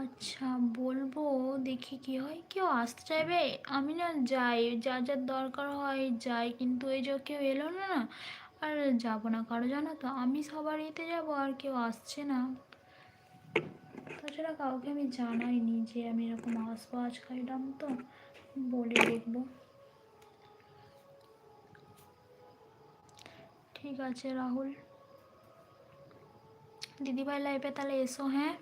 আচ্ছা, বলবো, দেখি কি হয়। কেউ আসতে চাইবে? আমি না যাই, যার যার দরকার হয় যাই, কিন্তু এই যে কেউ এলো না, না আর যাবো না কারো, জানো তো, আমি সবার ইতে যাবো আর কেউ আসছে না। তাছাড়া কাউকে আমি জানাইনি যে আমি এরকম আসবো আজকে, এরকম তো বলে দেখবো। ঠিক আছে রাহুল, দিদিভাই লাইভে তাহলে এসো, হ্যাঁ।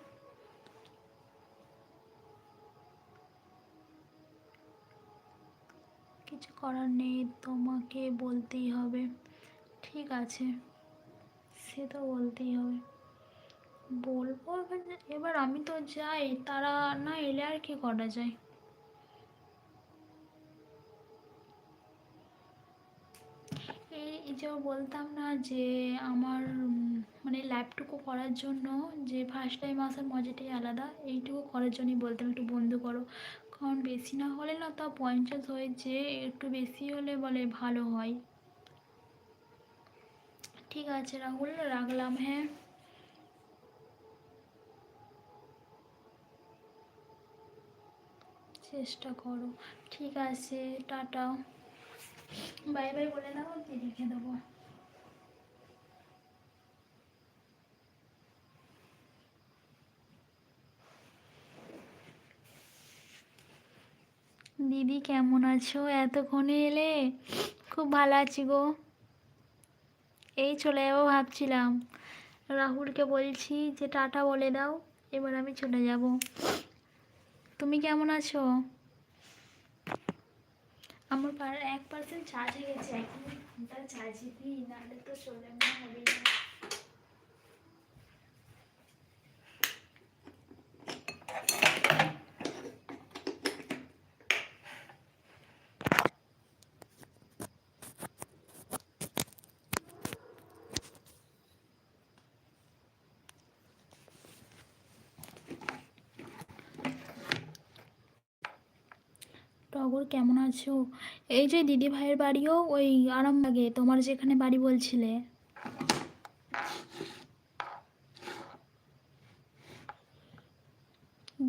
কিছু করার নেই, তোমাকে বলতেই হবে। ঠিক আছে, সে তো বলতেই হবে। বলবো এবার, এবার আমি তো যাই, তারা না এলে আর কি করা যায়। এই যে বলতাম না যে আমার মানে ল্যাবটুকু করার জন্য, যে ফার্স্ট টাইম আসার মজাটাই আলাদা, এইটুকু করার জন্যই বলতাম একটু বন্ধু করো। কারণ বেশি না হলে না, তা 50 হয়েছে, একটু বেশি হলে বলে ভালো হয়। ঠিক আছে রাহুল, রাখলাম, হ্যাঁ। চেষ্টা করো। ঠিক আছে, টাটা, বাই বাই বলে দাও, দিয়ে রেখে দেবো। দিদি কেমন আছো? এতক্ষণে এলে? খুব ভালো আছি গো। এই চলে যাবো ভাবছিলাম, রাহুলকে বলছি যে টাটা বলে দাও, এবার আমি চলে যাব। তুমি কেমন আছো? আমার 1% চার্জ হয়ে গেছে, এখন ফোনটা চার্জে দিই, নাহলে তো চলে না, হবে না। টগর কেমন আছো? এই যে দিদি ভাইয়ের বাড়িও ওই আরামবাগে, তোমার যেখানে বাড়ি বলছিলে।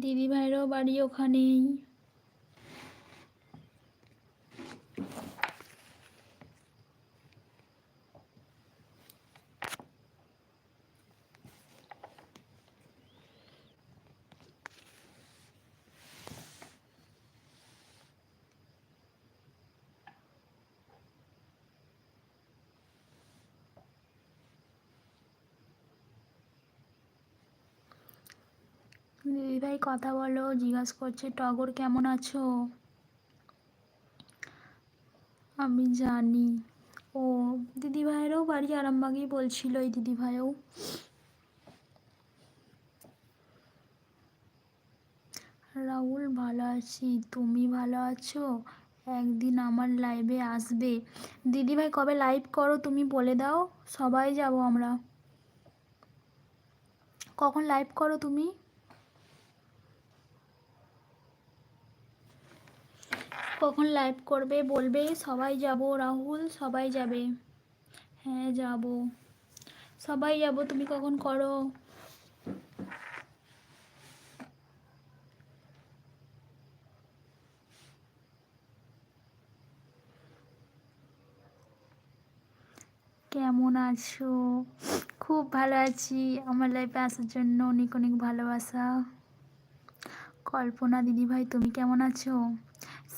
দিদি ভাইয়েরও বাড়ি ওখানেই। দিদিভাই কথা বলো, জিজ্ঞাসা করছে টগর কেমন আছো। আমি জানি। ও, দিদিভাইয়েরও বাড়ি আরামবাগেই বলছিল এই দিদিভাইও। রাহুল ভালো আছি, তুমি ভালো আছো? একদিন আমার লাইভে আসবে। দিদিভাই কবে লাইভ করো তুমি বলে দাও, সবাই যাব আমরা। কখন লাইভ করো তুমি? কখন লাইভ করবে বলবে, সবাই যাব রাহুল, সবাই যাবে। হ্যাঁ যাব, সবাই যাব, তুমি কখন করো? কেমন আছো? খুব ভালো আছি, আমার লাইফে আসার জন্য অনেক অনেক ভালোবাসা। কল্পনা দিদিভাই তুমি কেমন আছো?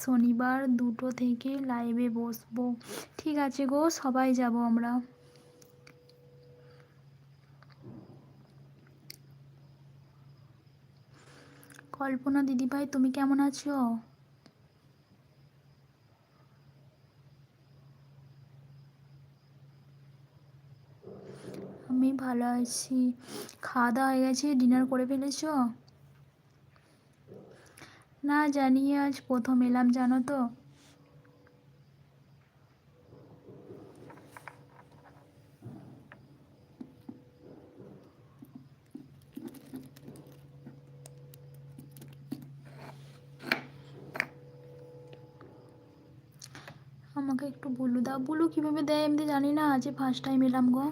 শনিবার 2টো থেকে লাইভে বসবো। ঠিক আছে গো, সবাই যাব আমরা। কল্পনা দিদিভাই তুমি কেমন আছো? আমি ভালো আছি। খাওয়া দাওয়া হয়ে গেছে? ডিনার করে ফেলেছো? না জানি, আজ প্রথম এলাম জানো তো। আমাকে একটু বুলু দাও। বুলু কীভাবে দেয় আমি তো জানি না, আজ ফার্স্ট টাইম এলাম গো।